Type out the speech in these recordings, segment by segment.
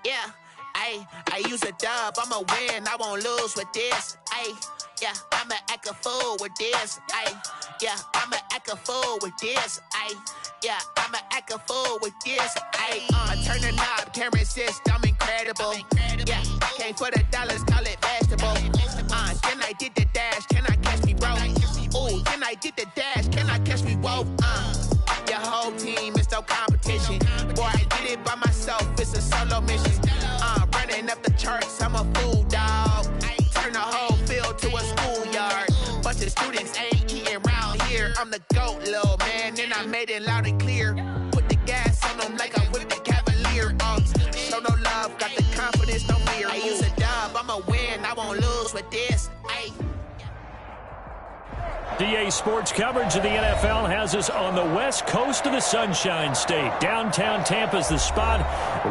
Yeah, I use a dub, I'ma win, I won't lose with this. Yeah, I'ma act a fool with this. Yeah, I'ma act a fool with this. Yeah, I'ma act a fool with this. I turn the knob, can't resist, I'm incredible. Yeah, came for the dollars, call it vegetable. Then I did the dash, can I catch me, bro? Ooh, then I did the dash, can I catch me, whoa? Your whole team is no competition. Boy, I did it by myself, it's a solo mission. Running up the charts, I'm a fool, dog. Turn the whole field to a schoolyard. Bunch of students ain't eating round here. I'm the GOAT, little man, and I made it loud and clear. Put the gas on them like I'm with the Cavalier. Show no love, got the confidence, no fear. I use a dub, I'ma win, I won't lose with this. DA Sports coverage of the NFL has us on the west coast of the Sunshine State. Downtown Tampa's the spot,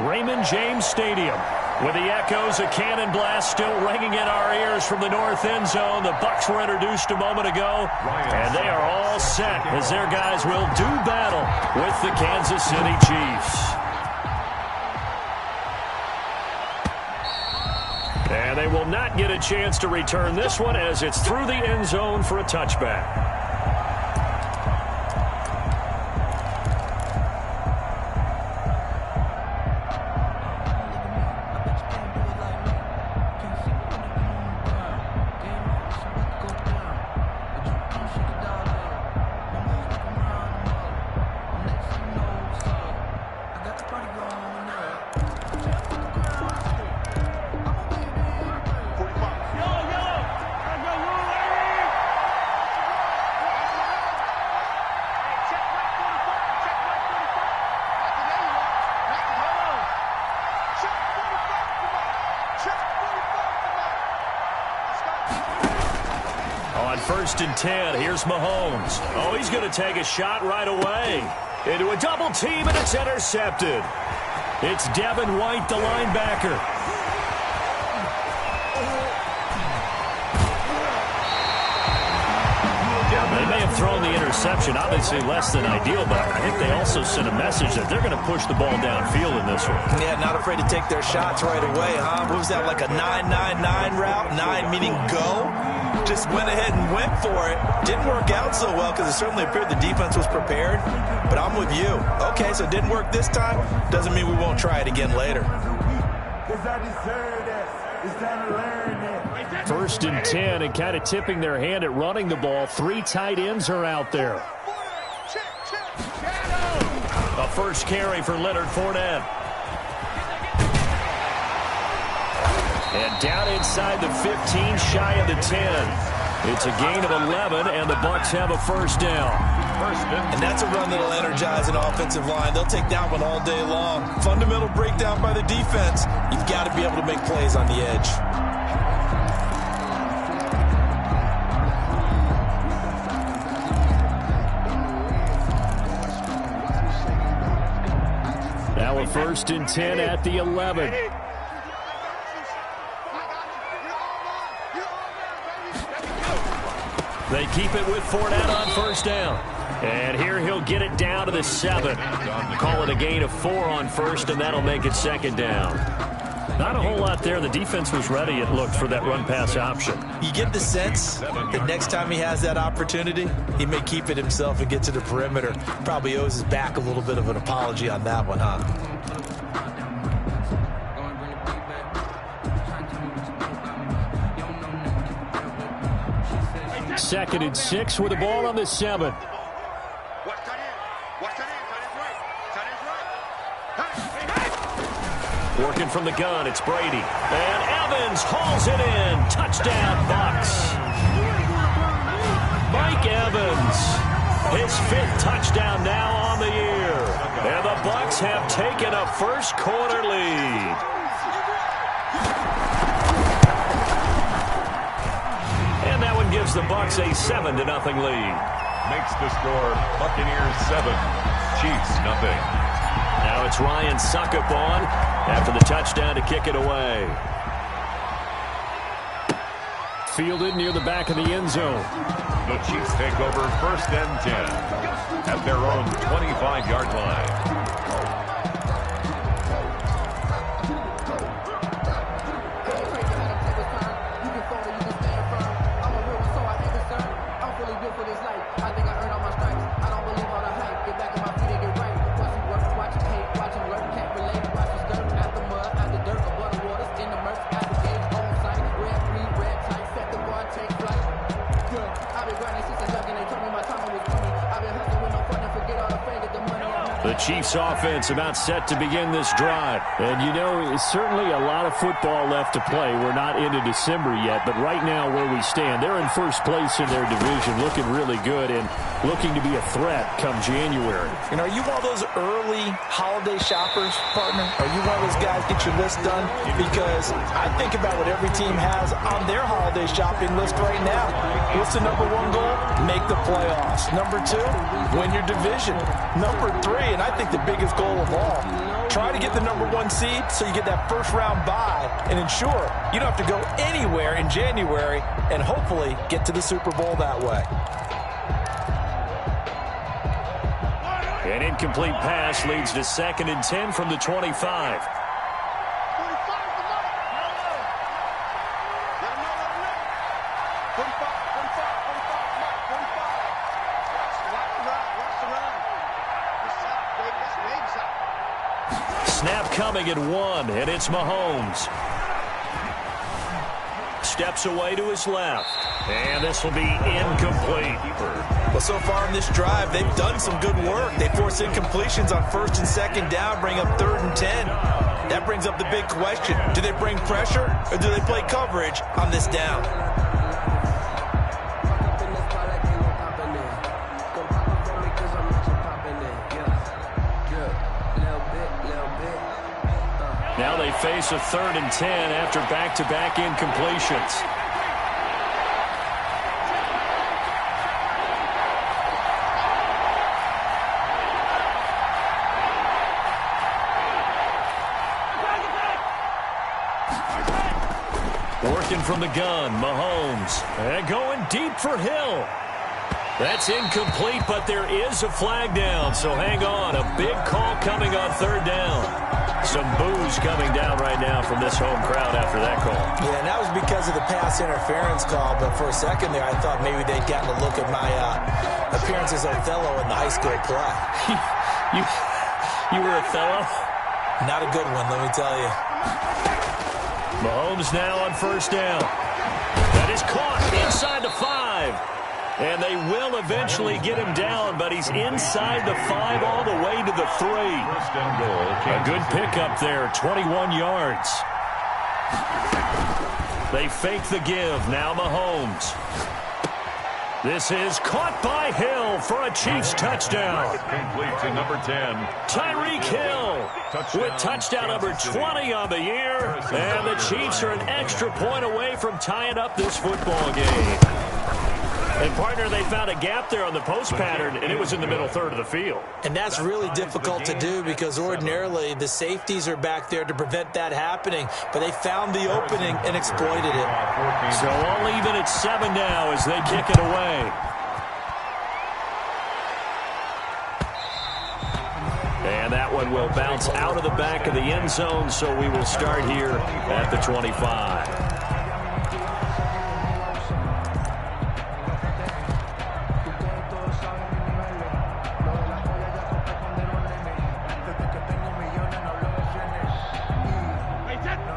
Raymond James Stadium. With the echoes of cannon blast still ringing in our ears from the north end zone, the Bucs were introduced a moment ago, and they are all set as their guys will do battle with the Kansas City Chiefs. And they will not get a chance to return this one as it's through the end zone for a touchback. First and 10. Here's Mahomes. Oh, he's going to take a shot right away. Into a double team, and it's intercepted. It's Devin White, the linebacker. They may have thrown the interception, obviously less than ideal, but I think they also sent a message that they're going to push the ball downfield in this one. Yeah, not afraid to take their shots right away, huh? What was that, like a 9-9-9 route? 9 meaning go? Just went ahead and went for it. Didn't work out so well because it certainly appeared the defense was prepared. But I'm with you. Okay, so it didn't work this time. Doesn't mean we won't try it again later. First and 10 and kind of tipping their hand at running the ball. 3 tight ends are out there. A first carry for Leonard Fournette. And down inside the 15, shy of the 10. It's a gain of 11, and the Bucs have a first down. And that's a run that'll energize an offensive line. They'll take that one all day long. Fundamental breakdown by the defense. You've got to be able to make plays on the edge. Now a first and 10 at the 11. They keep it with Fournette on first down. And here he'll get it down to the 7. Call it a gain of 4 on first, and that'll make it second down. Not a whole lot there. The defense was ready, it looked, for that run-pass option. You get the sense that next time he has that opportunity, he may keep it himself and get to the perimeter. Probably owes his back a little bit of an apology on that one, huh? Second and 6 with the ball on the 7. Working from the gun, it's Brady. And Evans hauls it in. Touchdown, Bucs. Mike Evans, his 5th touchdown now on the year. And the Bucs have taken a first quarter lead. And that one gives the Bucs a 7-0 lead. Makes the score Buccaneers 7, Chiefs 0. Now it's Ryan Suckup on after the touchdown to kick it away. Fielded near the back of the end zone. The Chiefs take over first and 10 at their own 25-yard line. Chiefs offense about set to begin this drive. And, you know, it's certainly a lot of football left to play. We're not into December yet, but right now where we stand, they're in first place in their division, looking really good and looking to be a threat come January. And are you one of those early holiday shoppers, partner? Are you one of those guys get your list done? Because I think about what every team has on their holiday shopping list right now. What's the number one goal? Make the playoffs. Number two, win your division. Number three, and I think the biggest goal of all, try to get the number one seed so you get that first round bye and ensure you don't have to go anywhere in January and hopefully get to the Super Bowl that way. An incomplete pass leads to 2nd and 10 from the 25. Snap coming at 1, and it's Mahomes. Steps away to his left, and this will be incomplete. Well, so far in this drive, they've done some good work. They force incompletions on 1st and 2nd down, bring up 3rd and 10. That brings up the big question. Do they bring pressure, or do they play coverage on this down? Now they face a 3rd and 10 after back-to-back incompletions. Working from the gun, Mahomes. And going deep for Hill. That's incomplete, but there is a flag down, so hang on. A big call coming on 3rd down. Some boos coming down right now from this home crowd after that call. Yeah, and that was because of the pass interference call, but for a second there, I thought maybe they'd gotten a look at my appearance as Othello in the high school play. You were Othello? Not a good one, let me tell you. Mahomes now on 1st down. That is caught inside the 5. And they will eventually get him down, but he's inside the 5 all the way to the 3. A good pickup there, 21 yards. They fake the give, now Mahomes. This is caught by Hill for a Chiefs touchdown. Complete to number 10. Tyreek Hill with touchdown number 20 on the year. And the Chiefs are an extra point away from tying up this football game. And, partner, they found a gap there on the post pattern, and it was in the middle 3rd of the field. And that's really difficult to do because ordinarily the safeties are back there to prevent that happening. But they found the opening and exploited it. So all even at 7 now as they kick it away. And that one will bounce out of the back of the end zone, so we will start here at the 25.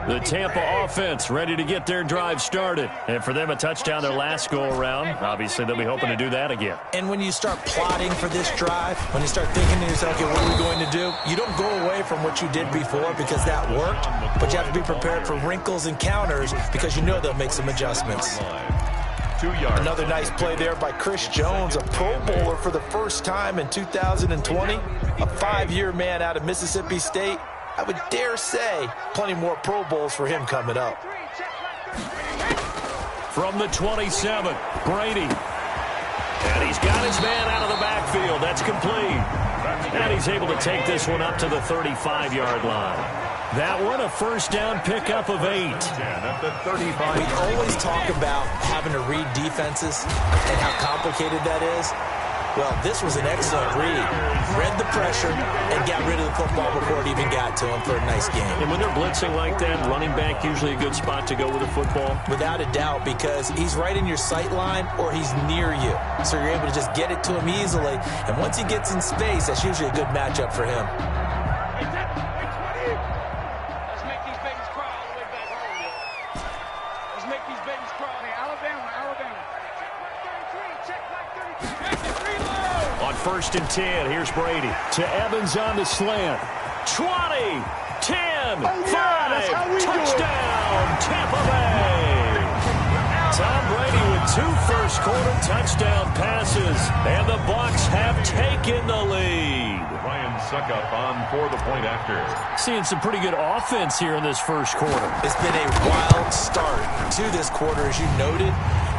The Tampa offense ready to get their drive started. And for them, a touchdown their last go-around. Obviously, they'll be hoping to do that again. And when you start plotting for this drive, when you start thinking to yourself, okay, what are we going to do? You don't go away from what you did before because that worked, but you have to be prepared for wrinkles and counters because you know they'll make some adjustments. 2 yards. Another nice play there by Chris Jones, a Pro Bowler for the first time in 2020, a 5-year man out of Mississippi State. I would dare say plenty more Pro Bowls for him coming up. From the 27, Brady. And he's got his man out of the backfield. That's complete. And he's able to take this one up to the 35-yard line. That one, a 1st down pickup of 8. At the 35. We always talk about having to read defenses and how complicated that is. Well, this was an excellent read. Read the pressure and got rid of the football before it even got to him for a nice game. And when they're blitzing like that, running back usually a good spot to go with the football. Without a doubt, because he's right in your sight line or he's near you. So you're able to just get it to him easily. And once he gets in space, that's usually a good matchup for him. 1st and 10. Here's Brady. To Evans on the slant. 20, 10, 5, touchdown, Tampa Bay. Tom Brady with 2 first-quarter touchdown passes, and the Bucs have taken the lead. Ryan Suckup on for the point after. Seeing some pretty good offense here in this first quarter. It's been a wild start to this quarter, as you noted.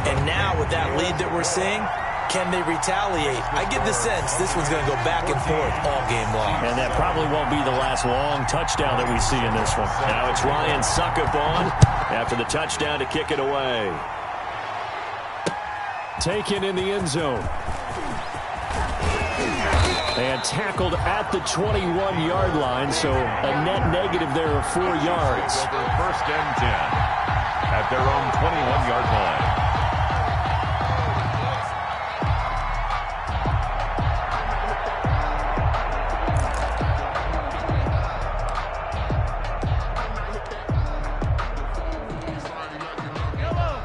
And now with that lead that we're seeing, can they retaliate? I get the sense this one's going to go back and forth all game long. And that probably won't be the last long touchdown that we see in this one. Now it's Ryan Suckup on after the touchdown to kick it away. Taken in the end zone. And tackled at the 21-yard line, so a net negative there of 4 yards. 1st and 10 at their own 21-yard line.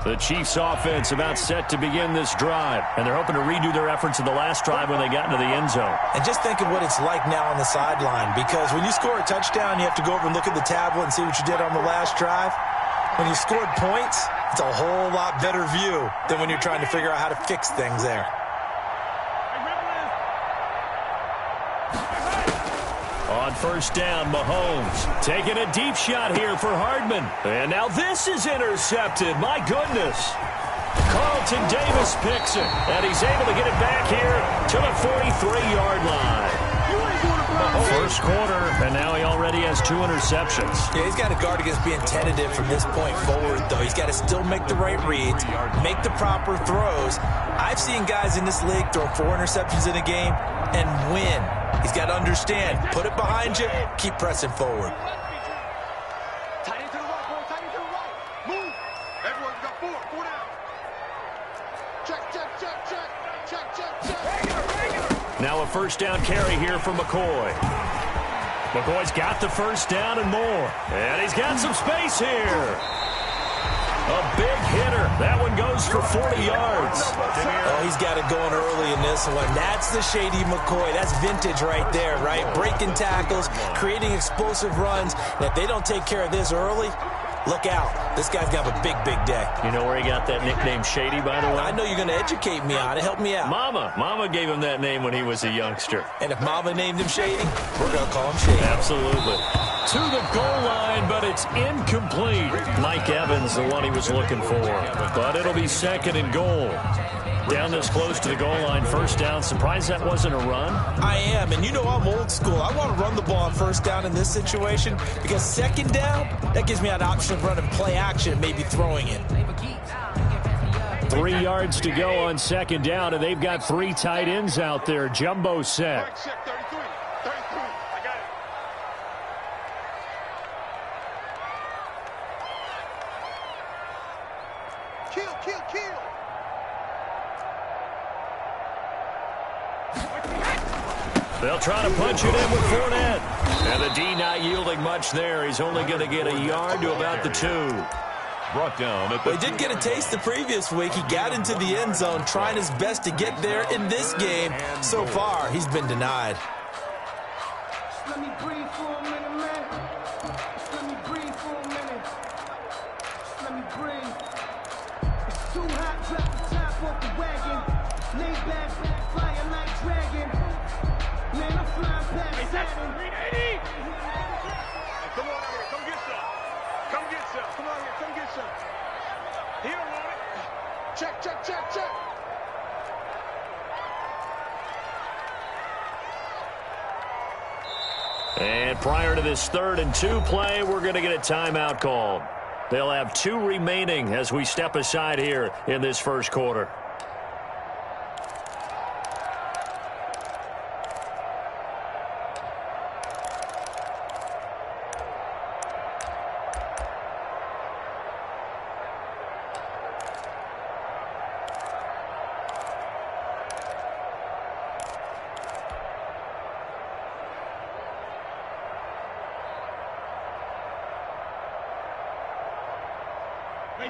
The Chiefs offense about set to begin this drive, and they're hoping to redo their efforts in the last drive when they got into the end zone. And just think of what it's like now on the sideline, because when you score a touchdown, you have to go over and look at the tablet and see what you did on the last drive. When you scored points, it's a whole lot better view than when you're trying to figure out how to fix things there. On 1st down, Mahomes taking a deep shot here for Hardman. And now this is intercepted. My goodness. Carlton Davis picks it, and he's able to get it back here to the 43-yard line. First quarter, and now he already has 2 interceptions. Yeah, he's got to guard against being tentative from this point forward, though. He's got to still make the right reads, make the proper throws. I've seen guys in this league throw 4 interceptions in a game and win. He's got to understand, put it behind you, keep pressing forward. Now a 1st down carry here for McCoy. McCoy's got the 1st down and more. And he's got some space here. A big hitter. That one goes for 40 yards. Oh, he's got it going early in this one. That's the shady McCoy. That's vintage right there, right? Breaking tackles, creating explosive runs. And if they don't take care of this early, look out. This guy's going to have a big, big day. You know where he got that nickname Shady, by the way? I know you're going to educate me on it. Help me out. Mama gave him that name when he was a youngster. And if Mama named him Shady, we're going to call him Shady. Absolutely. To the goal line, but it's incomplete. Mike Evans, the one he was looking for. But it'll be 2nd and goal. Down this close to the goal line, 1st down. Surprised that wasn't a run? I am, and you know I'm old school. I want to run the ball on 1st down in this situation because 2nd down, that gives me an option of running play action, maybe throwing it. 3 yards to go on 2nd down, and they've got 3 tight ends out there. Jumbo set. Kill. They'll try to punch it in with Fournette. And the D not yielding much there. He's only going to get a yard to about the 2. Brought down at the He did get a taste the previous week. He got into the end zone, trying his best to get there in this game. So far, he's been denied. Let me breathe for a minute, man. Let me breathe for a minute. Let me breathe. It's too hot, drop the top off the wagon. Lay back, flying like dragon. Man, I'm flying past Saturn. Come on out here, come get some. Come get some. Come on here, come get some. He don't want it. Check. And prior to this 3rd and 2 play, we're going to get a timeout called. They'll have 2 remaining as we step aside here in this first quarter.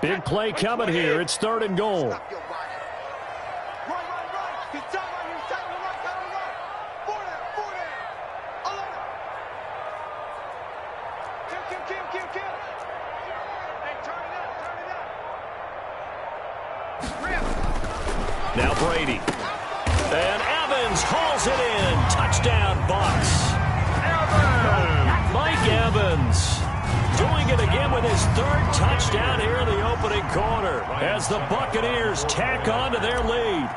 Big play coming here. It's 3rd and goal. Right. He's tight right here. He's tight on the right, tight on the right. Kill. Hey, turn it up. Now Brady. And Evans hauls it in. Touchdown, Bucks. Mike Evans doing it again with his third touchdown here in the opening quarter as the Buccaneers tack on to their lead.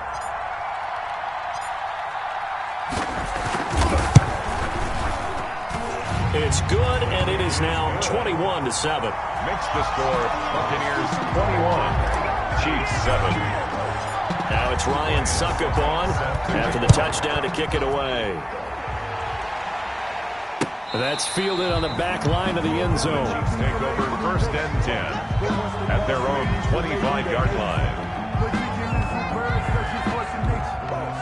It's good, and it is now 21-7. Makes the score Buccaneers 21, Chiefs 7. Now it's Ryan Suckup on after the touchdown to kick it away. That's fielded on the back line of the end zone. Chiefs take over 1st and 10 at their own 25-yard line.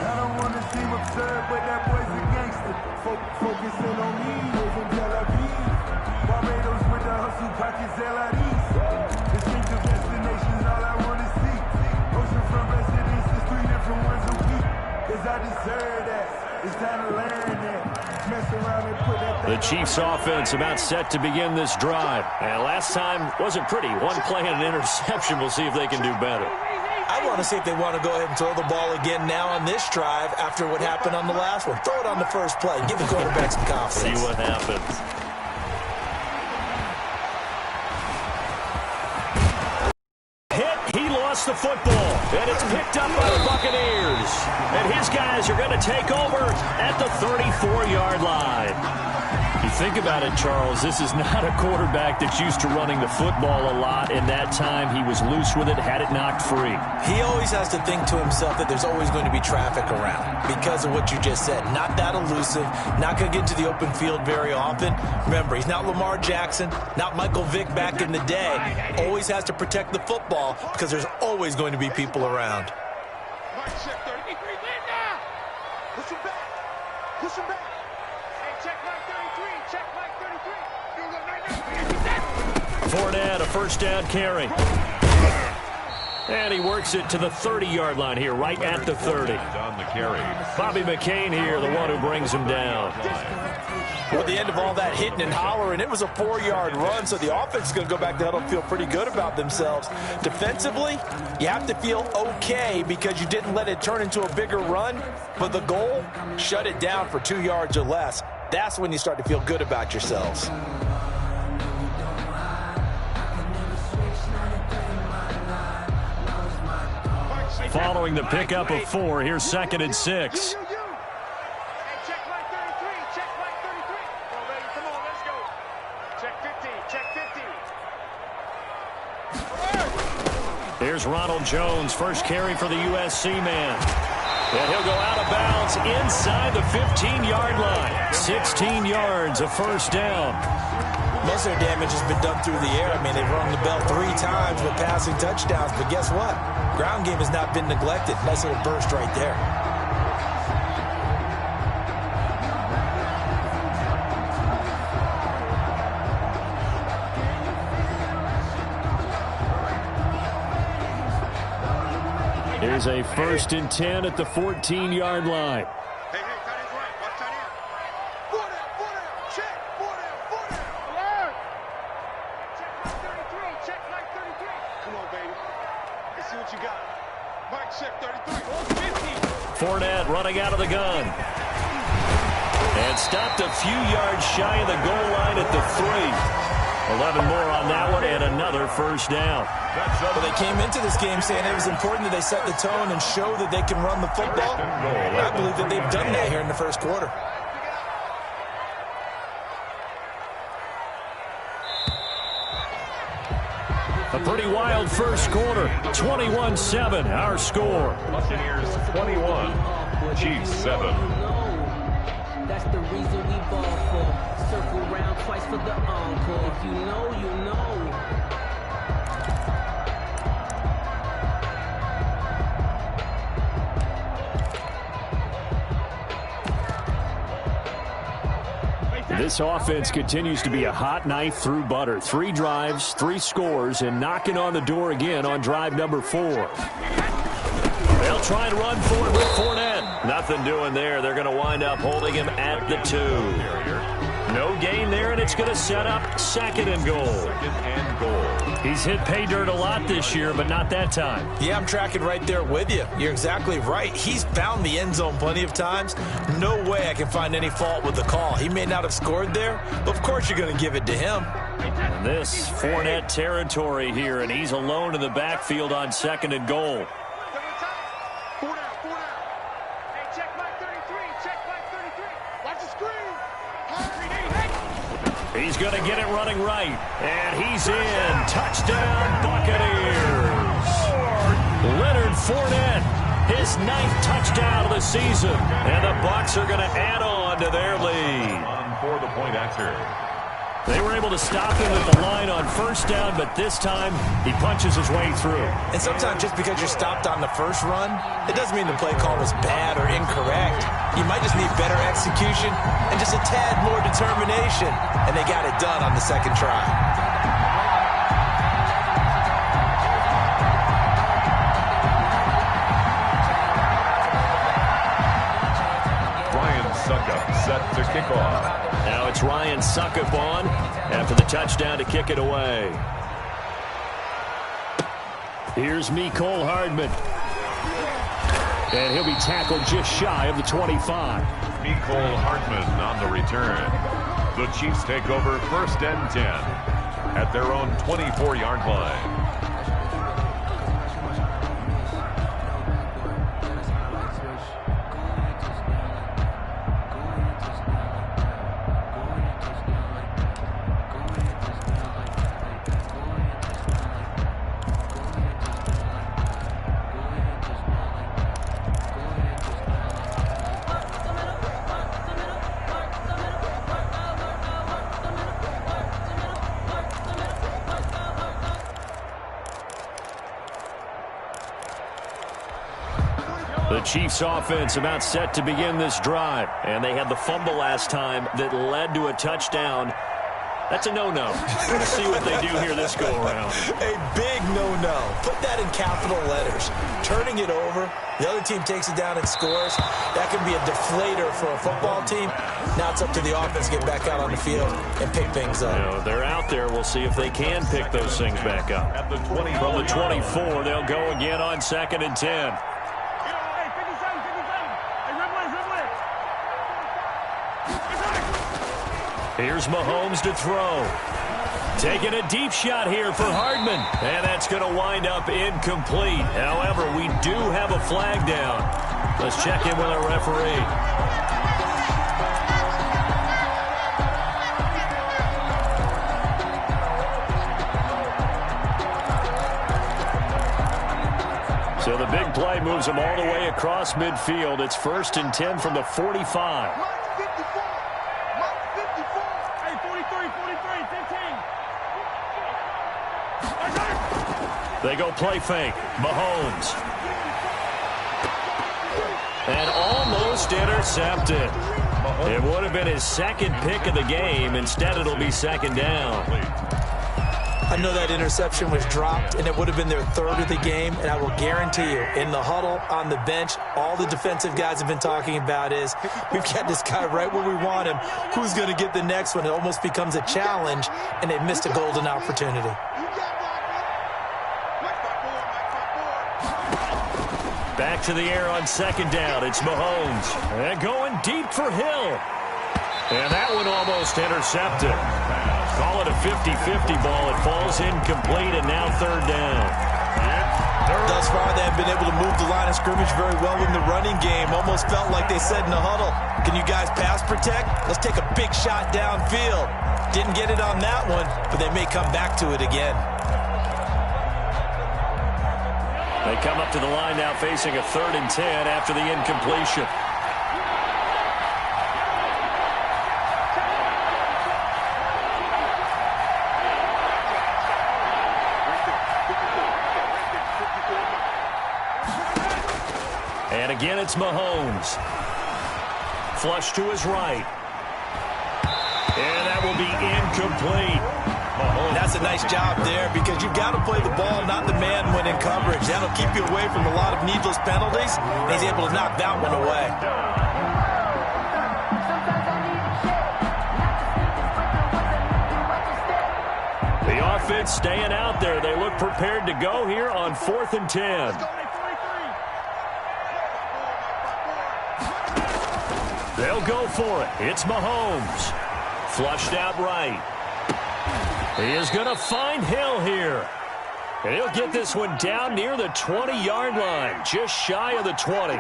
I don't want to seem absurd, but that boy's a gangster. Focusing on me, in Tel Aviv. Barbados with the hustle, pockets LIDs. Distinctive destinations, all I want to see. Oceanfront residences, 3 different ones a week. Cause I deserve that. It's time to learn that. Mess around and put that. The Chiefs offense about set to begin this drive. And last time wasn't pretty. One play and an interception. We'll see if they can do better. I want to see if they want to go ahead and throw the ball again now on this drive after what happened on the last one. Throw it on the first play. Give the quarterback some confidence. See what happens. He lost the football, and it's picked up by the Buccaneers. And his guys are going to take over at the 34-yard line. You think about it, Charles, this is not a quarterback that's used to running the football a lot. In that time, he was loose with it, had it knocked free. He always has to think to himself that there's always going to be traffic around because of what you just said. Not that elusive, not going to get to the open field very often. Remember, he's not Lamar Jackson, not Michael Vick back in the day. Always has to protect the football because there's always going to be people around. Push him back. Hey, check Mike 33. Check Mike 33. Fournette, a first down carry. And he works it to the 30-yard line here, right at the 30. On the carry. Bobby McCain here, the one who brings him down. At the end of all that hitting and hollering, it was a 4-yard run, so the offense is going to go back to huddle and feel pretty good about themselves. Defensively, you have to feel okay because you didn't let it turn into a bigger run, but the goal, shut it down for 2 yards or less. That's when you start to feel good about yourselves. Following the pickup of 4, here's 2nd and 6. Here's Ronald Jones, first carry for the USC man. And he'll go out of bounds inside the 15-yard line. 16 yards, a first down. Most of their damage has been done through the air. I mean, they've rung the bell 3 times with passing touchdowns, but guess what? Ground game has not been neglected. Nice little burst right there. Here's a 1st and 10 at the 14-yard line. Hey, tight end's right. Watch tight end. Four down. Check. Four down. Alert. Check Mike 33. Come on, baby. Let's see what you got. Mike, check 33. 50. Fournette running out of the gun. And stopped a few yards shy of the goal line at the 3. 11 more on that one, and another first down. Well, they came into this game saying it was important that they set the tone and show that they can run the football. I believe that they've done that here in the first quarter. A pretty wild first quarter. 21-7, our score. Buccaneers 21, Chiefs 7. That's the reason we ball for. Circle round twice for the encore. If you know, you know. This offense continues to be a hot knife through butter. 3 drives, 3 scores, and knocking on the door again on drive number 4. They'll try and run for it with Fournette. Nothing doing there. They're going to wind up holding him at the 2. No gain there, and it's going to set up second and goal. Second and goal. He's hit pay dirt a lot this year, but not that time. Yeah, I'm tracking right there with you. You're exactly right. He's found the end zone plenty of times. No way I can find any fault with the call. He may not have scored there, but of course you're going to give it to him. And this Fournette territory here, and he's alone in the backfield on second and goal. He's going to get it running right. And he's in. Touchdown, Buccaneers. Leonard Fournette, his 9th touchdown of the season. And the Bucs are going to add on to their lead. On for the point after. They were able to stop him at the line on first down, but this time he punches his way through. And sometimes just because you're stopped on the first run, it doesn't mean the play call was bad or incorrect. You might just need better execution and just a tad more determination. And they got it done on the second try. Ryan Suckup set to kick off. Now it's Ryan Suckup on after the touchdown to kick it away. Here's Mecole Hardman. And he'll be tackled just shy of the 25. Mecole Hardman on the return. The Chiefs take over 1st and 10 at their own 24-yard line. The Chiefs offense about set to begin this drive. And they had the fumble last time that led to a touchdown. That's a no-no. Let's see what they do here this go-around. A big no-no. Put that in capital letters. Turning it over, the other team takes it down and scores. That can be a deflator for a football team. Now it's up to the offense to get back out on the field and pick things up. You know, they're out there. We'll see if they can pick those things back up. At the 20 From the 24, they'll go again on 2nd and 10. Here's Mahomes to throw. Taking a deep shot here for Hardman. And that's going to wind up incomplete. However, we do have a flag down. Let's check in with our referee. So the big play moves them all the way across midfield. It's 1st and 10 from the 45. They go play fake. Mahomes. And almost intercepted. It would have been his 2nd pick of the game. Instead, it'll be 2nd down. I know that interception was dropped, and it would have been their 3rd of the game, and I will guarantee you, in the huddle, on the bench, all the defensive guys have been talking about is, we've got this guy right where we want him. Who's going to get the next one? It almost becomes a challenge, and they missed a golden opportunity. Back to the air on 2nd down. It's Mahomes. And going deep for Hill. And that one almost intercepted. Call it a 50-50 ball. It falls incomplete, and now 3rd down. Thus far, they have been able to move the line of scrimmage very well in the running game. Almost felt like they said in the huddle, can you guys pass protect? Let's take a big shot downfield. Didn't get it on that one, but they may come back to it again. They come up to the line now facing a 3rd and 10 after the incompletion. And again, it's Mahomes. Flush to his right. And that will be incomplete. That's a nice job there because you've got to play the ball, not the man when in coverage. That'll keep you away from a lot of needless penalties. And he's able to knock that one away. offense staying out there. They look prepared to go here on 4th and 10. They'll go for it. It's Mahomes. Flushed out right. He is going to find Hill here. And he'll get this one down near the 20-yard line, just shy of the 20.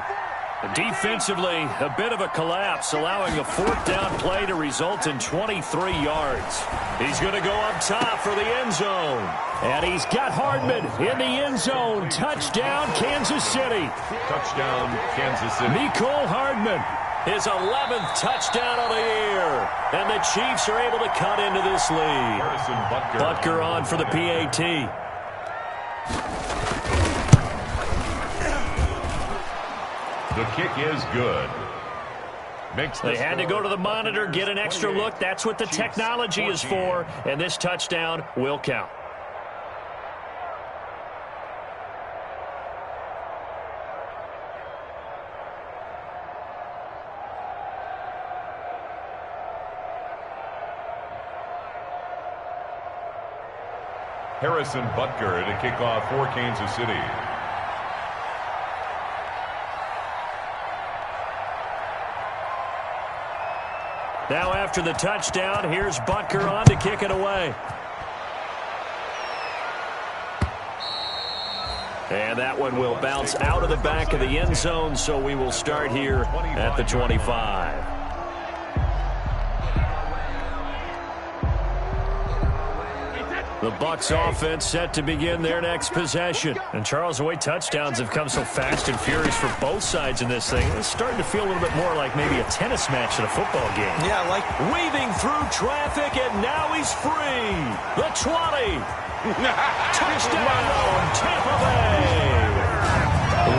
Defensively, a bit of a collapse, allowing a 4th down play to result in 23 yards. He's going to go up top for the end zone. And he's got Hardman in the end zone. Touchdown, Kansas City. Touchdown, Kansas City. Mecole Hardman, his 11th touchdown of the year. And the Chiefs are able to cut into this lead. Butker on for the PAT. The kick is good. They had to go to the monitor, get an extra look. That's what the technology is for. And this touchdown will count. Harrison Butker to kick off for Kansas City. Now after the touchdown, here's Butker on to kick it away. And that one will bounce out of the back of the end zone, so we will start here at the 25. The Bucs offense set to begin their next possession. And Charles, the way touchdowns have come so fast and furious for both sides in this thing, it's starting to feel a little bit more like maybe a tennis match than a football game. Yeah, like weaving through traffic, and now he's free. The 20. Touchdown, Tampa Bay.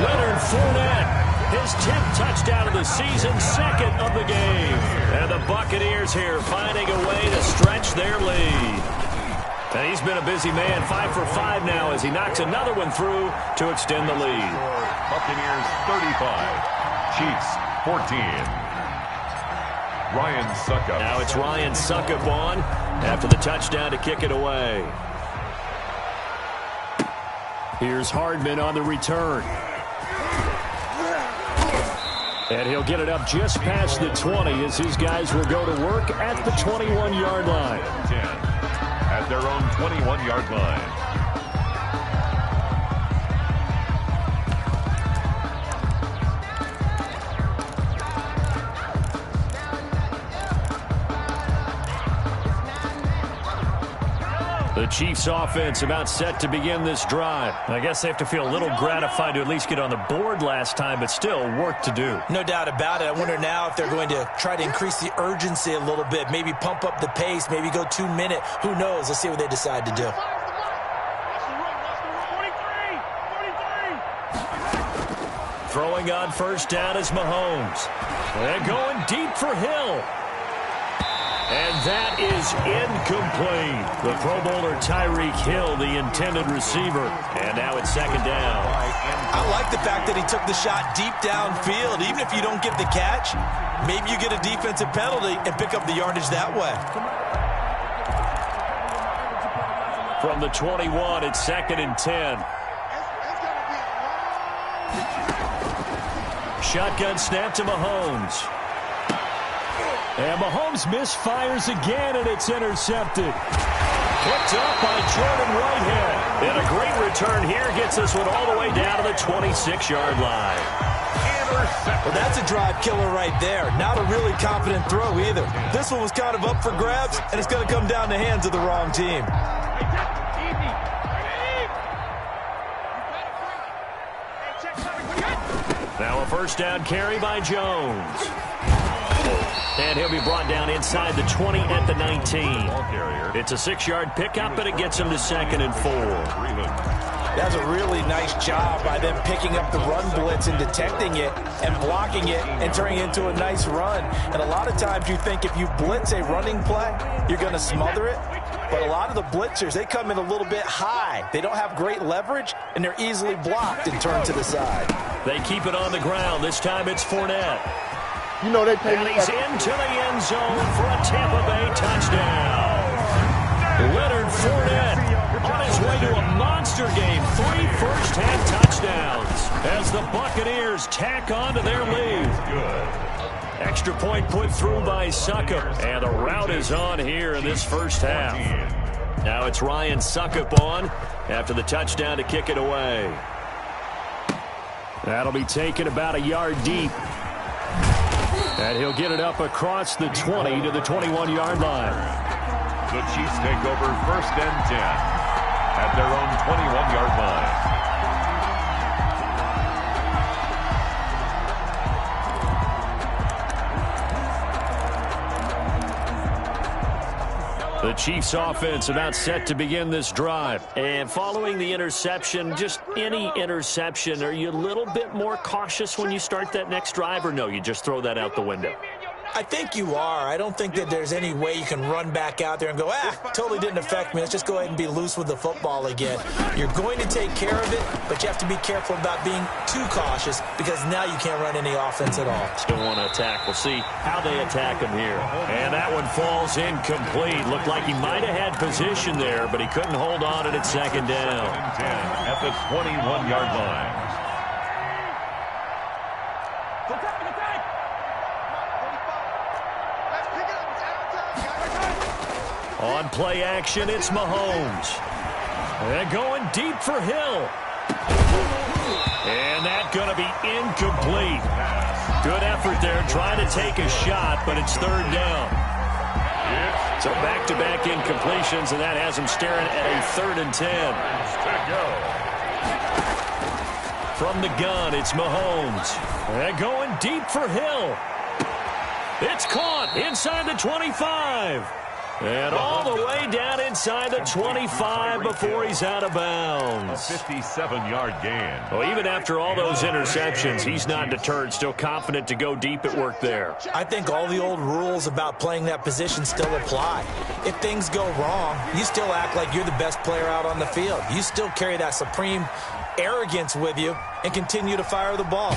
Leonard Fournette, his 10th touchdown of the season, 2nd of the game. And the Buccaneers here finding a way to stretch their lead. And he's been a busy man, 5 for 5 now as he knocks another one through to extend the lead. Buccaneers 35, Chiefs 14. Ryan Suckup. Now it's Ryan Suckup on after the touchdown to kick it away. Here's Hardman on the return. And he'll get it up just past the 20 as his guys will go to work at the 21-yard line. 10. At their own 21-yard line. The Chiefs offense about set to begin this drive. I guess they have to feel a little gratified to at least get on the board last time, but still work to do. No doubt about it. I wonder now if they're going to try to increase the urgency a little bit, maybe pump up the pace, maybe go 2-minute. Who knows? Let's see what they decide to do. Throwing on first down is Mahomes. And going deep for Hill. And that is incomplete. The Pro Bowler Tyreek Hill, the intended receiver. And now it's 2nd down. I like the fact that he took the shot deep downfield. Even if you don't get the catch, maybe you get a defensive penalty and pick up the yardage that way. From the 21, it's 2nd and 10. Shotgun snap to Mahomes. And Mahomes misfires again, and it's intercepted. Picked up by Jordan Whitehead. And a great return here gets this one all the way down to the 26-yard line. Well, that's a drive killer right there. Not a really confident throw either. This one was kind of up for grabs, and it's going to come down the hands of the wrong team. Now a first down carry by Jones. And he'll be brought down inside the 20 at the 19. It's a 6-yard pickup, but it gets him to 2nd and 4. That's a really nice job by them picking up the run blitz and detecting it and blocking it and turning it into a nice run. And a lot of times you think if you blitz a running play, you're going to smother it. But a lot of the blitzers, they come in a little bit high. They don't have great leverage, and they're easily blocked and turned to the side. They keep it on the ground. This time it's Fournette. You know they pay and he's into the end zone for a Tampa Bay touchdown. Leonard Fournette monster game. 3 first-half touchdowns as the Buccaneers tack on to their lead. Good. Extra point put through by Suckup, and the rout is on here in this first half. Now it's Ryan Suckup on after the touchdown to kick it away. That'll be taken about a yard deep. And he'll get it up across the 20 to the 21-yard line. The Chiefs take over 1st and 10 at their own 21-yard line. The Chiefs offense about set to begin this drive. And following the interception, just any interception, are you a little bit more cautious when you start that next drive, or no, you just throw that out the window? I think you are. I don't think that there's any way you can run back out there and go, totally didn't affect me. Let's just go ahead and be loose with the football again. You're going to take care of it, but you have to be careful about being too cautious because now you can't run any offense at all. Still want to attack. We'll see how they attack him here. And that one falls incomplete. Looked like he might have had position there, but he couldn't hold on at 2nd down. 10 at the 21-yard line. On play action, it's Mahomes. They're going deep for Hill. And that's going to be incomplete. Good effort there, trying to take a shot, but it's 3rd down. So back-to-back incompletions, and that has him staring at a 3rd and 10. From the gun, it's Mahomes. They're going deep for Hill. It's caught inside the 25. And all the way down inside the 25 before he's out of bounds. A 57-yard gain. Well, even after all those interceptions, he's not deterred, still confident to go deep at work there. I think all the old rules about playing that position still apply. If things go wrong, you still act like you're the best player out on the field. You still carry that supreme arrogance with you and continue to fire the ball.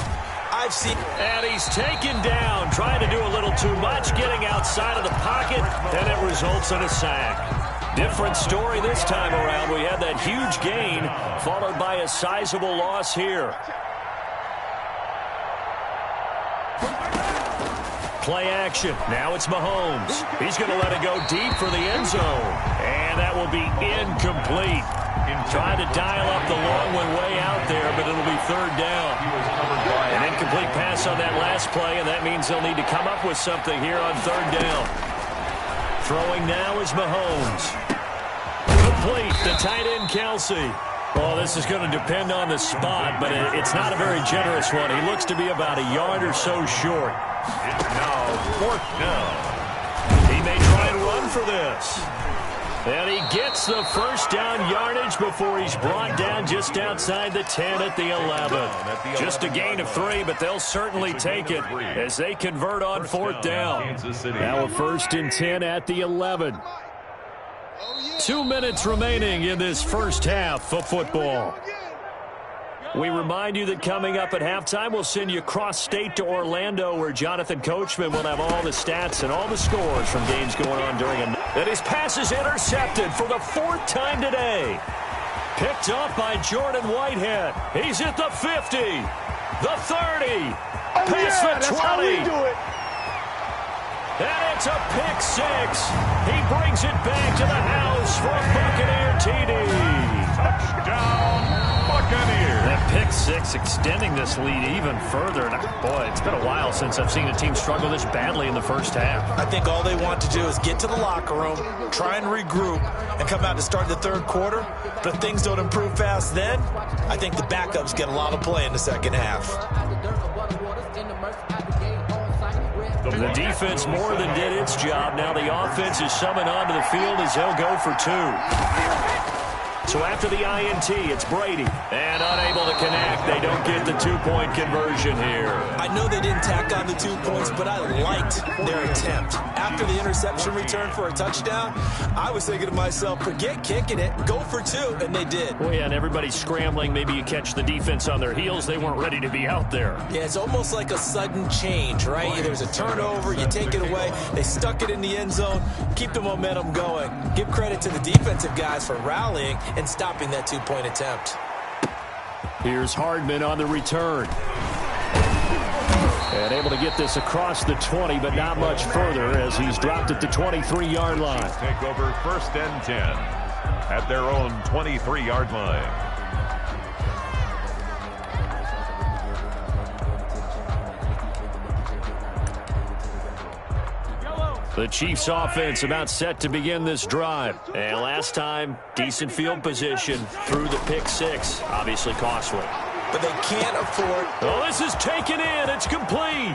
I've seen. And he's taken down, trying to do a little too much, getting outside of the pocket, and it results in a sack. Different story this time around. We had that huge gain, followed by a sizable loss here. Play action. Now it's Mahomes. He's going to let it go deep for the end zone. And that will be incomplete. Trying to dial up the long one way out there, but it'll be 3rd down. An incomplete pass on that last play, and that means they'll need to come up with something here on 3rd down. Throwing now is Mahomes. Complete, the tight end Kelsey. Well, this is going to depend on the spot, but it's not a very generous one. He looks to be about a yard or so short. It's now 4th down. He may try and run for this. And he gets the 1st down yardage before he's brought down just outside the 10 at the 11. Just a gain of 3, but they'll certainly take it as they convert on 4th down. Now a 1st and 10 at the 11. 2 minutes remaining in this first half of football. We remind you that coming up at halftime, we'll send you cross-state to Orlando, where Jonathan Coachman will have all the stats and all the scores from games going on during a night. And his pass is intercepted for the 4th time today. Picked up by Jordan Whitehead. He's at the 50, the 30, past the 20. That's how we do it. And it's a pick 6. He brings it back to the house for a Buccaneer TD. Touchdown, Buccaneers. That pick 6 extending this lead even further. And boy, it's been a while since I've seen a team struggle this badly in the first half. I think all they want to do is get to the locker room, try and regroup, and come out to start the 3rd quarter. But if things don't improve fast then, I think the backups get a lot of play in the 2nd half. The defense more than did its job. Now the offense is summoned onto the field as they'll go for 2. So after the INT, it's Brady. And unable to connect. They don't get the 2-point conversion here. I know they didn't tack on the 2 points, but I liked their attempt. After the interception return for a touchdown, I was thinking to myself, forget kicking it, go for 2, and they did. Well, yeah, and everybody's scrambling. Maybe you catch the defense on their heels. They weren't ready to be out there. Yeah, it's almost like a sudden change, right? There's a turnover, you take it away, they stuck it in the end zone, keep the momentum going. Give credit to the defensive guys for rallying and stopping that two-point attempt. Here's Hardman on the return. And able to get this across the 20, but not much further as he's dropped at the 23-yard line. Take over 1st and 10 at their own 23-yard line. The Chiefs offense about set to begin this drive. And last time, decent field position through the pick six. Obviously costly. But they can't afford... Oh, this is taken in. It's complete.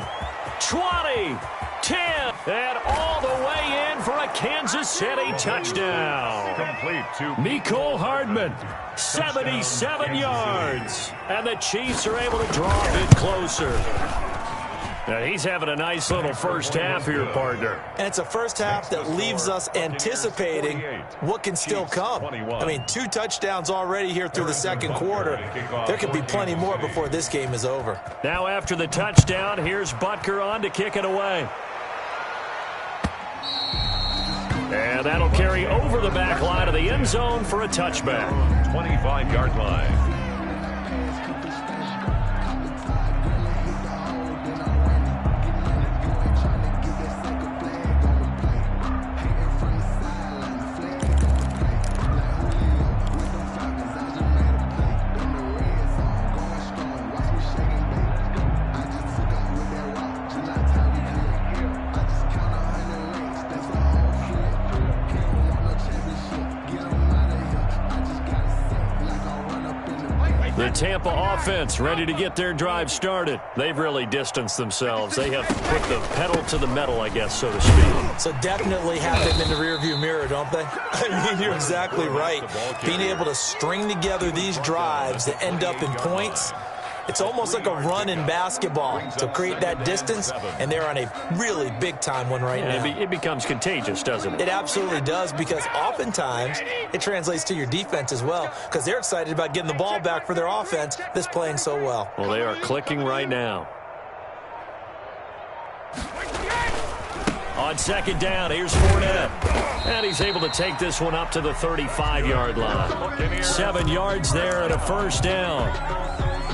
20, 10, and all the way in for a Kansas City touchdown. Complete to Mecole Hardman, 77 yards. And the Chiefs are able to draw a bit closer. Now, he's having a nice little first half here, partner. And it's a first half that leaves us anticipating what can still come. I mean, 2 touchdowns already here through the second quarter. There could be plenty more before this game is over. Now after the touchdown, here's Butker on to kick it away. And that'll carry over the back line of the end zone for a touchback. 25-yard line. The Tampa offense ready to get their drive started. They've really distanced themselves. They have put the pedal to the metal, I guess, so to speak. So definitely have them in the rearview mirror, don't they? I mean, you're exactly right. Being able to string together these drives that end up in points, it's almost like a run in basketball to create that distance, and they're on a really big-time one right now. It becomes contagious, doesn't it? It absolutely does, because oftentimes it translates to your defense as well, because they're excited about getting the ball back for their offense that's playing so well. Well, they are clicking right now. On second down, here's Fournette. And he's able to take this one up to the 35-yard line. 7 yards there and a first down.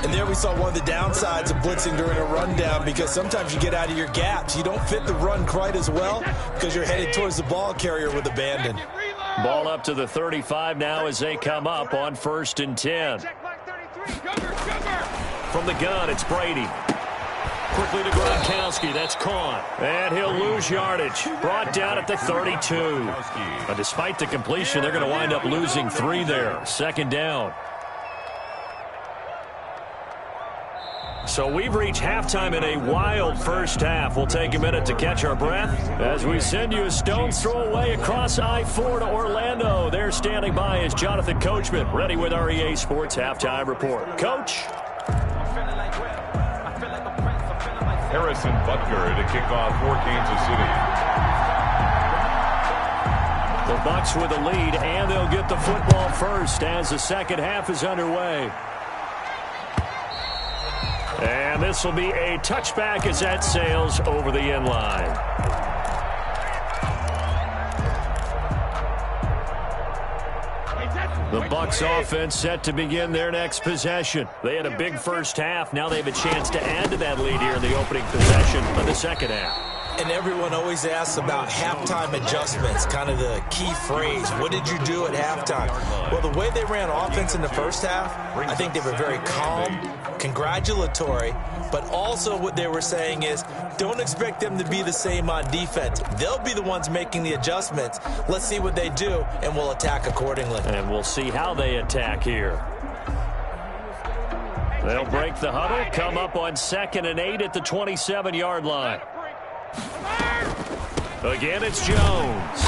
And there we saw one of the downsides of blitzing during a rundown, because sometimes you get out of your gaps. You don't fit the run quite as well because you're headed towards the ball carrier with abandon. Ball up to the 35 now as they come up on 1st and 10. From the gun, it's Brady. Quickly to Gronkowski. That's caught. And he'll lose yardage. Brought down at the 32. But despite the completion, they're going to wind up losing 3 there. 2nd down. So we've reached halftime in a wild first half. We'll take a minute to catch our breath as we send you a stone's throw away across I-4 to Orlando. There standing by is Jonathan Coachman, ready with our EA Sports Halftime Report. Coach. Harrison Butker to kick off for Kansas City. The Bucs with a lead, and they'll get the football first as the second half is underway. And this will be a touchback as that sails over the end line. The Bucs offense set to begin their next possession. They had a big first half. Now they have a chance to add to that lead here in the opening possession of the second half. And everyone always asks about halftime adjustments, kind of the key phrase. What did you do at halftime? Well, the way they ran offense in the first half, I think they were very calm, congratulatory, but also what they were saying is don't expect them to be the same on defense. They'll be the ones making the adjustments. Let's see what they do, and we'll attack accordingly. And we'll see how they attack here. They'll break the huddle, come up on 2nd and 8 at the 27-yard line. Again, it's Jones.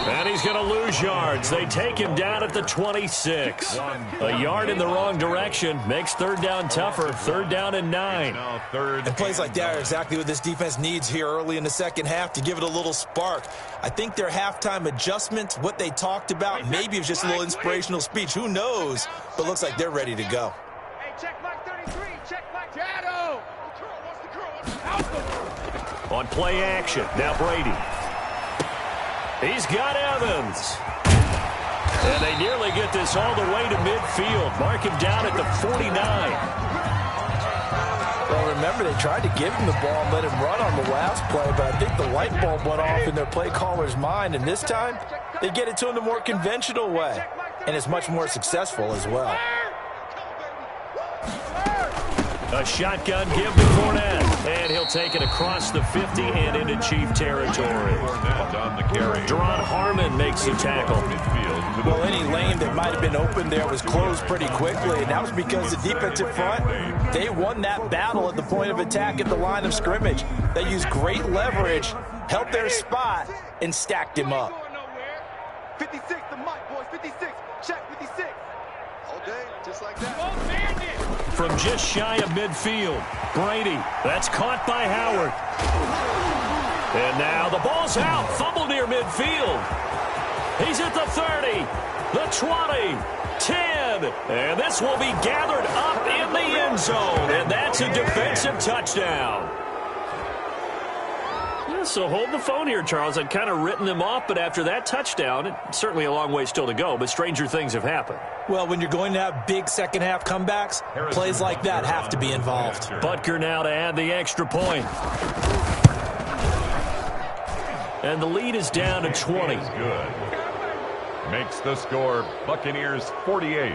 And he's going to lose yards. They take him down at the 26. A yard in the wrong direction makes 3rd down tougher. 3rd down and 9. And plays like that are exactly what this defense needs here early in the second half to give it a little spark. I think their halftime adjustments, what they talked about, maybe it was just a little inspirational speech. Who knows? But looks like they're ready to go. Hey, check Mike 33. Check Mike Shadow. On play action, now Brady. He's got Evans. And And they nearly get this all the way to midfield. Mark him down at the 49. Well, remember, they tried to give him the ball and let him run on the last play, but I think the light bulb went off in their play caller's mind, and this time they get it to him the more conventional way, and it's much more successful as well. A shotgun give to Fournette, and he'll take it across the 50 and into Chief territory. Deron Harmon makes the tackle. Well, any lane that might have been open there was closed pretty quickly, and that was because the defensive front, they won that battle at the point of attack at the line of scrimmage. They used great leverage, held their spot, and stacked him up. 56, the mic, boys, 56. Check 56. All day, just like that. From just shy of midfield, Brady. That's caught by Howard. And now the ball's out. Fumble near midfield. He's at the 30, the 20, 10. And this will be gathered up in the end zone. And that's a defensive touchdown. So hold the phone here, Charles. I'd kind of written them off, but after that touchdown, it's certainly a long way still to go, but stranger things have happened. Well, when you're going to have big second-half comebacks, plays like that have to be involved. Butker now to add the extra point. And the lead is down to 20. Good. Makes the score Buccaneers 48,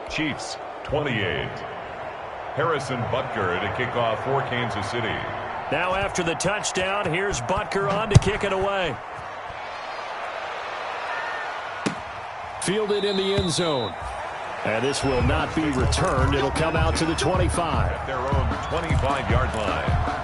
Chiefs 28. Harrison Butker to kick off for Kansas City. Now after the touchdown, here's Butker on to kick it away. Fielded in the end zone. And this will not be returned. It'll come out to the 25. At their own 25-yard line.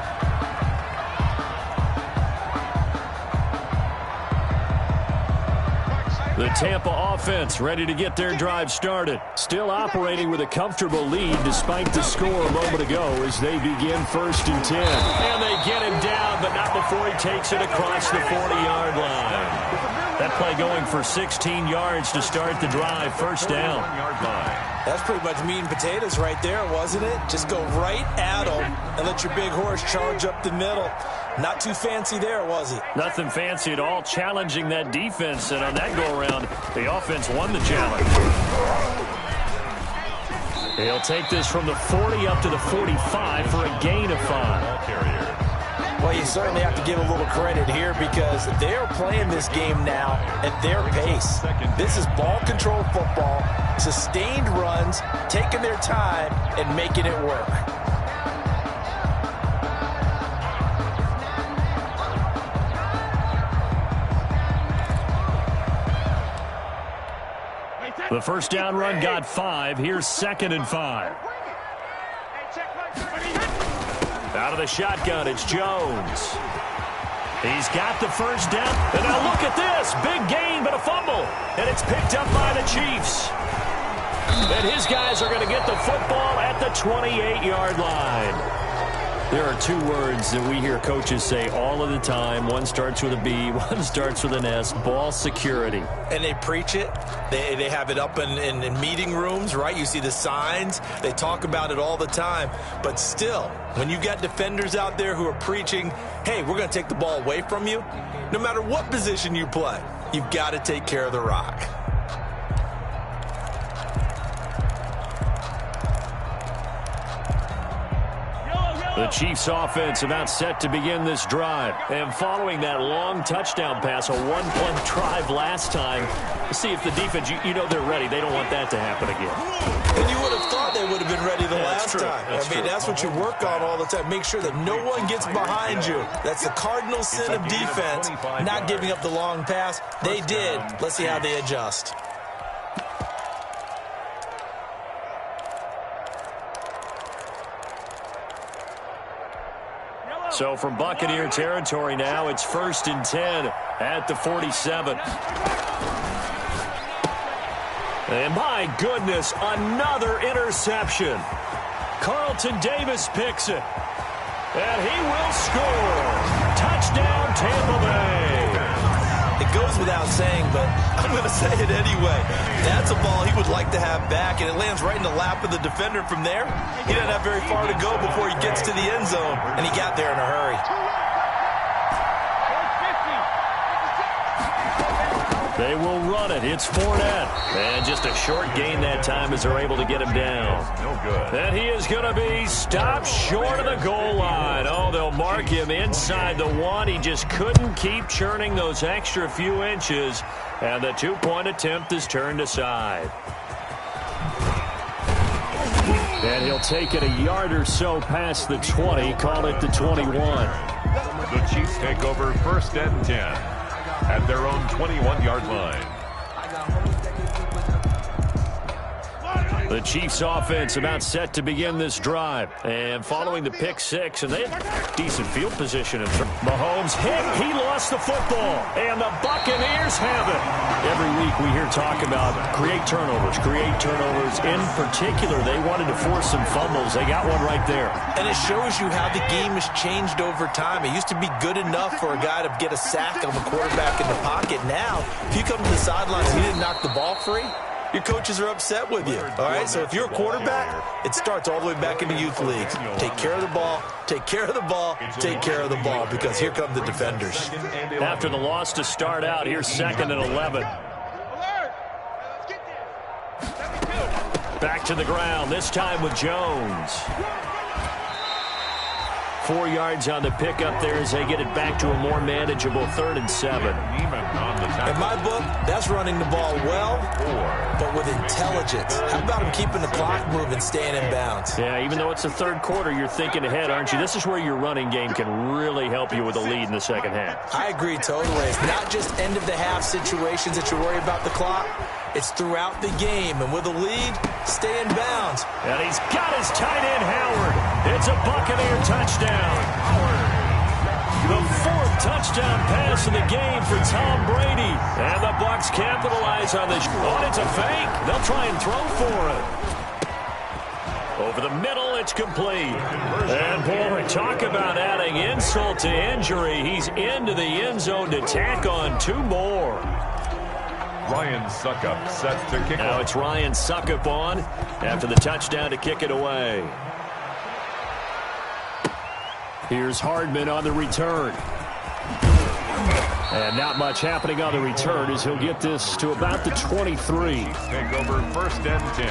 The Tampa offense ready to get their drive started. Still operating with a comfortable lead despite the score a moment ago as they begin 1st and 10. And they get him down, but not before he takes it across the 40-yard line. That play going for 16 yards to start the drive. 1st down. That's pretty much meat and potatoes right there, wasn't it? Just go right at them and let your big horse charge up the middle. Not too fancy there, was it? Nothing fancy at all, challenging that defense. And on that go-around, the offense won the challenge. He'll take this from the 40 up to the 45 for a gain of 5. Well, you certainly have to give a little credit here because they're playing this game now at their pace. This is ball control football, sustained runs, taking their time, and making it work. The 1st down run got 5. Here's 2nd and 5. Out of the shotgun, it's Jones. He's got the 1st down. And now look at this. Big gain, but a fumble. And it's picked up by the Chiefs. And his guys are going to get the football at the 28-yard line. There are 2 words that we hear coaches say all of the time. One starts with a B, one starts with an S. Ball security. And they preach it. They have it up in meeting rooms, right? You see the signs. They talk about it all the time. But still, when you got defenders out there who are preaching, hey, we're going to take the ball away from you, no matter what position you play, you've got to take care of the rock. The Chiefs offense about set to begin this drive. And following that long touchdown pass, a 1-point drive last time, see if the defense, you know they're ready. They don't want that to happen again. And you would have thought they would have been ready the last time. That's what you work on all the time. Make sure that no one gets behind you. That's the cardinal sin of defense, not giving up the long pass. They did. Let's see how they adjust. So from Buccaneer territory now, it's 1st and 10 at the 47. And my goodness, another interception. Carlton Davis picks it. And he will score. Touchdown, Tampa Bay. It goes without saying, but I'm going to say it anyway. That's a ball he would like to have back, and it lands right in the lap of the defender from there. He doesn't have very far to go before he gets to the end zone, and he got there in a hurry. They will run it. It's Fournette. And just a short gain that time as they're able to get him down. No good. And he is going to be stopped short of the goal line. Oh, they'll mark him inside the 1. He just couldn't keep churning those extra few inches. And the 2-point attempt is turned aside. And he'll take it a yard or so past the 20. Call it the 21. The Chiefs take over 1st and 10 at their own 21-yard line. The Chiefs offense about set to begin this drive. And following the pick 6, and they have decent field position. Mahomes hit. He lost the football. And the Buccaneers have it. Every week we hear talk about create turnovers. In particular, they wanted to force some fumbles. They got one right there. And it shows you how the game has changed over time. It used to be good enough for a guy to get a sack of a quarterback in the pocket. Now, if you come to the sidelines and you didn't knock the ball free, your coaches are upset with you. All right, so if you're a quarterback, it starts all the way back in the youth leagues. Take care of the ball, take care of the ball, take care of the ball, because here come the defenders. After the loss to start out, here's 2nd and 11. Back to the ground, this time with Jones. 4 yards on the pickup there as they get it back to a more manageable 3rd and 7. In my book, that's running the ball well, but with intelligence. How about him keeping the clock moving, staying in bounds? Yeah, even though it's the 3rd quarter, you're thinking ahead, aren't you? This is where your running game can really help you with a lead in the 2nd half. I agree totally. It's not just end-of-the-half situations that you worry about the clock. It's throughout the game, and with a lead, stay in bounds. And he's got his tight end, Howard. It's a Buccaneer touchdown. The 4th touchdown pass of the game for Tom Brady. And the Bucs capitalize on this. Oh, it's a fake. They'll try and throw for it. Over the middle, it's complete. And, boy, talk about adding insult to injury. He's into the end zone to tack on 2 more. Ryan Suckup set to kick Now off. it's Ryan Suckup on after the touchdown to kick it away. Here's Hardman on the return. And not much happening on the return as he'll get this to about the 23. Take over 1st and 10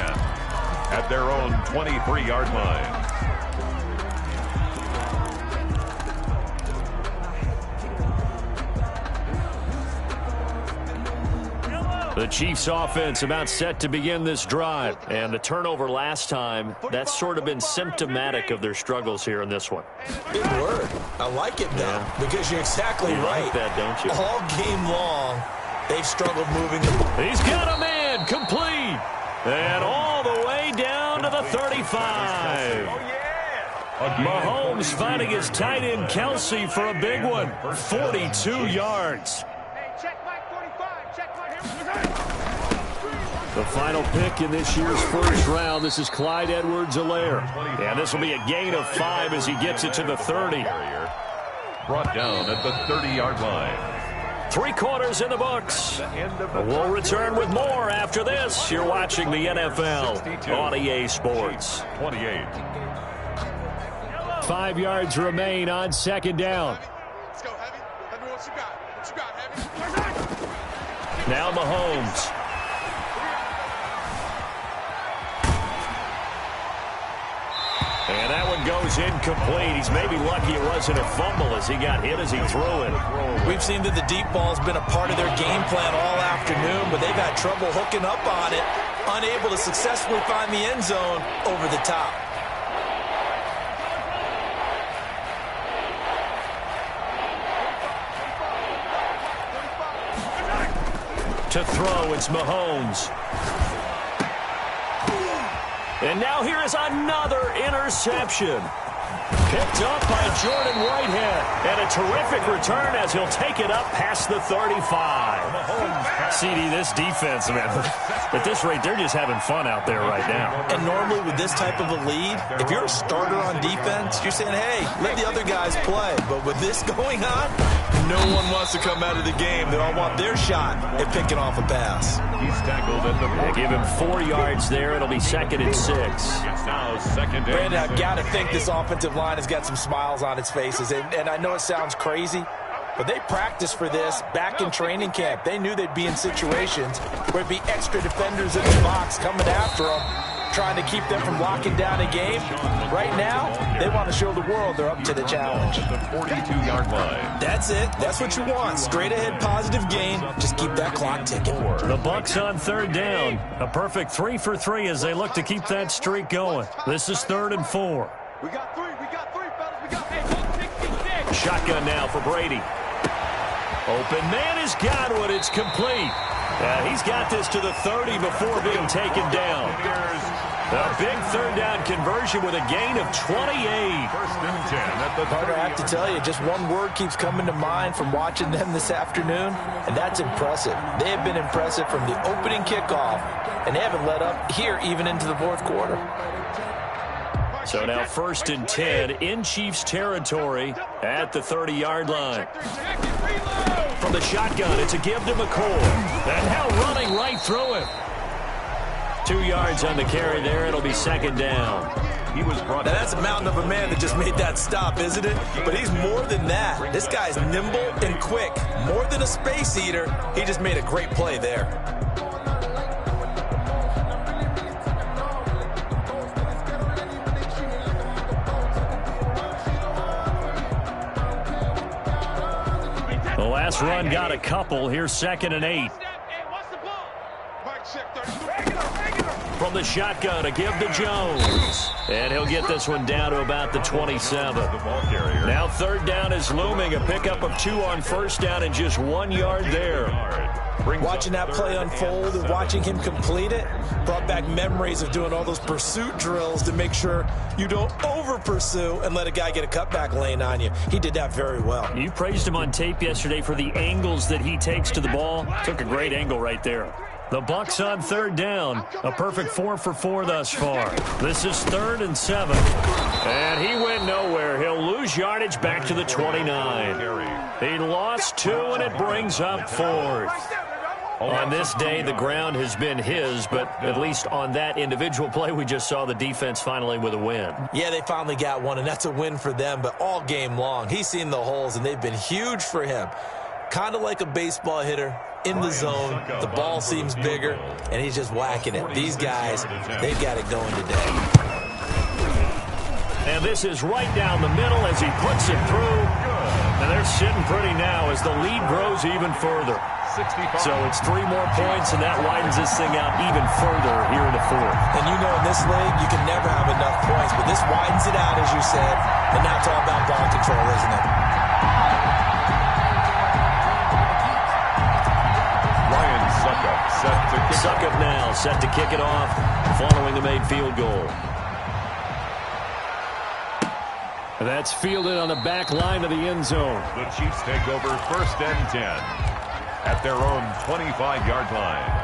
at their own 23-yard line. The Chiefs offense about set to begin this drive. And the turnover last time, that's sort of been symptomatic of their struggles here in this one. Big word. I like it, though, because you're exactly right. Like that, don't you? All game long, they've struggled moving the ball. He's got a man complete. And all the way down to the 35. Mahomes finding his tight end Kelsey for a big one. 42 yards. The final pick in this year's 1st round. This is Clyde Edwards-Helaire. And this will be a gain of 5 as he gets it to the 30. Brought down at the 30-yard line. 3 quarters in the books. We'll return with more after this. You're watching the NFL on EA Sports. 28. 5 yards remain on 2nd down. Let's go, Heavy. Let me what you got. What you got, Heavy? Now Mahomes. And that one goes incomplete. He's maybe lucky it wasn't a fumble as he got hit as he threw it. We've seen that the deep ball's been a part of their game plan all afternoon, but they've had trouble hooking up on it, unable to successfully find the end zone over the top. To throw, it's Mahomes. And now here is another interception. Picked up by Jordan Whitehead. And a terrific return as he'll take it up past the 35. CD, this defense, man, at this rate, they're just having fun out there right now. And normally with this type of a lead, if you're a starter on defense, you're saying, hey, let the other guys play. But with this going on, no one wants to come out of the game. They all want their shot at picking off a pass. He's tackled at the 40. They give him 4 yards there. It'll be 2nd and 6. It's now 2nd and 6. Brandon, I've got to think this offensive line has got some smiles on its faces. And I know it sounds crazy, But they practiced for this back in training camp. They knew they'd be in situations where it'd be extra defenders in the box coming after them, trying to keep them from locking down a game. Right now, they want to show the world they're up to the challenge. The 42-yard line. That's it. That's what you want. Straight ahead positive gain. Just keep that clock ticking. The Bucs on third down. A perfect 3 for 3 as they look to keep that streak going. This is 3rd and 4. We got three, fellas. We got 8, 66. Shotgun now for Brady. Open man is Godwin. It's complete. He's got this to the 30 before being taken down. A big third down conversion with a gain of 28. 1st and 10 at the 30. Carter, I have to tell you, just one word keeps coming to mind from watching them this afternoon, and that's impressive. They have been impressive from the opening kickoff, and they haven't let up here even into the 4th quarter. So now 1st and 10 in Chiefs territory at the 30-yard line. From the shotgun, it's a give to McCoy. And now running right through him. 2 yards on the carry there. It'll be 2nd down. He was brought now, that's a mountain of a man that just made that stop, isn't it? But he's more than that. This guy's nimble and quick. More than a space eater. He just made a great play there. The last run got a couple. Here's 2nd and 8. From the shotgun, a give to Jones. And he'll get this one down to about the 27. Now 3rd down is looming. A pickup of 2 on 1st down and just 1 yard there. Watching that play unfold and watching him complete it brought back memories of doing all those pursuit drills to make sure you don't over-pursue and let a guy get a cutback lane on you. He did that very well. You praised him on tape yesterday for the angles that he takes to the ball. Took a great angle right there. The Bucs on 3rd down. A perfect 4 for 4 thus far. This is 3rd and 7. And he went nowhere. He'll lose yardage back to the 29. He lost 2, and it brings up 4th. On this day, the ground has been his, but at least on that individual play, we just saw the defense finally with a win. Yeah, they finally got one, and that's a win for them, but all game long, he's seen the holes, and they've been huge for him. Kind of like a baseball hitter in the zone. The ball seems bigger, and he's just whacking it. These guys, they've got it going today. And this is right down the middle as he puts it through. And they're sitting pretty now as the lead grows even further. So it's 3 more points, and that widens this thing out even further here in the 4th. And you know in this league, you can never have enough points, but this widens it out, as you said, and now it's all about ball control, isn't it? Suckup now set to kick it off following the made field goal. That's fielded on the back line of the end zone. The Chiefs take over 1st and 10 at their own 25-yard line.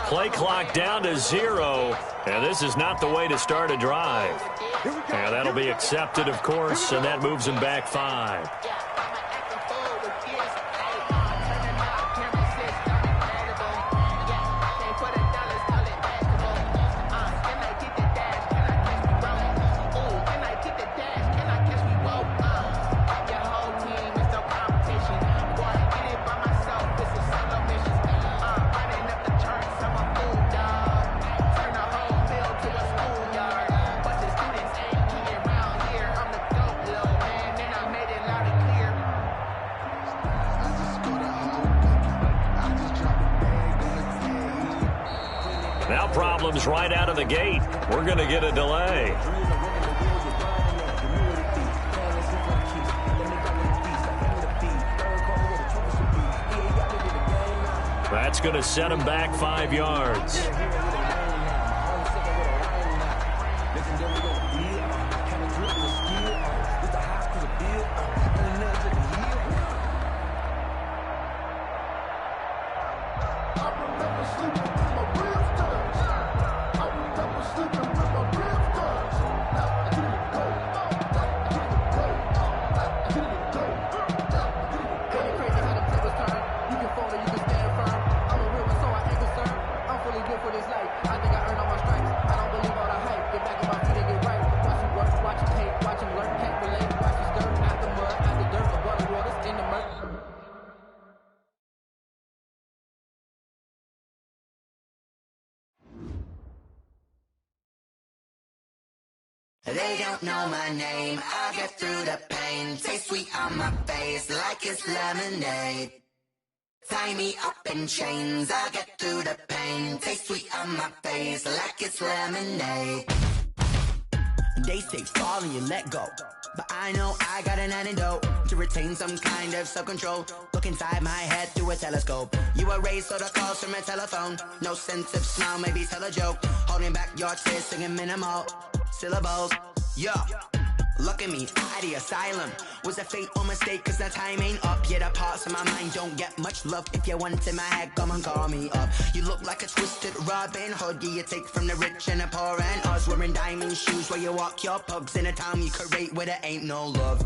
Play clock down to 0, and this is not the way to start a drive. And that'll be accepted, of course, and that moves him back 5. Now problems right out of the gate. We're going to get a delay. That's going to set him back 5 yards. They don't know my name, I get through the pain. Taste sweet on my face like it's lemonade. Tie me up in chains, I get through the pain. Taste sweet on my face like it's lemonade. They say fall and you let go, but I know I got an antidote to retain some kind of self-control. Look inside my head through a telescope. You erase all the calls from a telephone. No sense of smile, maybe tell a joke. Holding back your tears, singing minimal syllables. Yeah, look at me, out of the asylum. Was a fate or mistake, cause the time ain't up. Yeah, the parts of my mind don't get much love. If you want in my head, come and call me up. You look like a twisted Robin Hood. Yeah, you take from the rich and the poor and us. Wearing diamond shoes where you walk your pugs in a town you create where there ain't no love.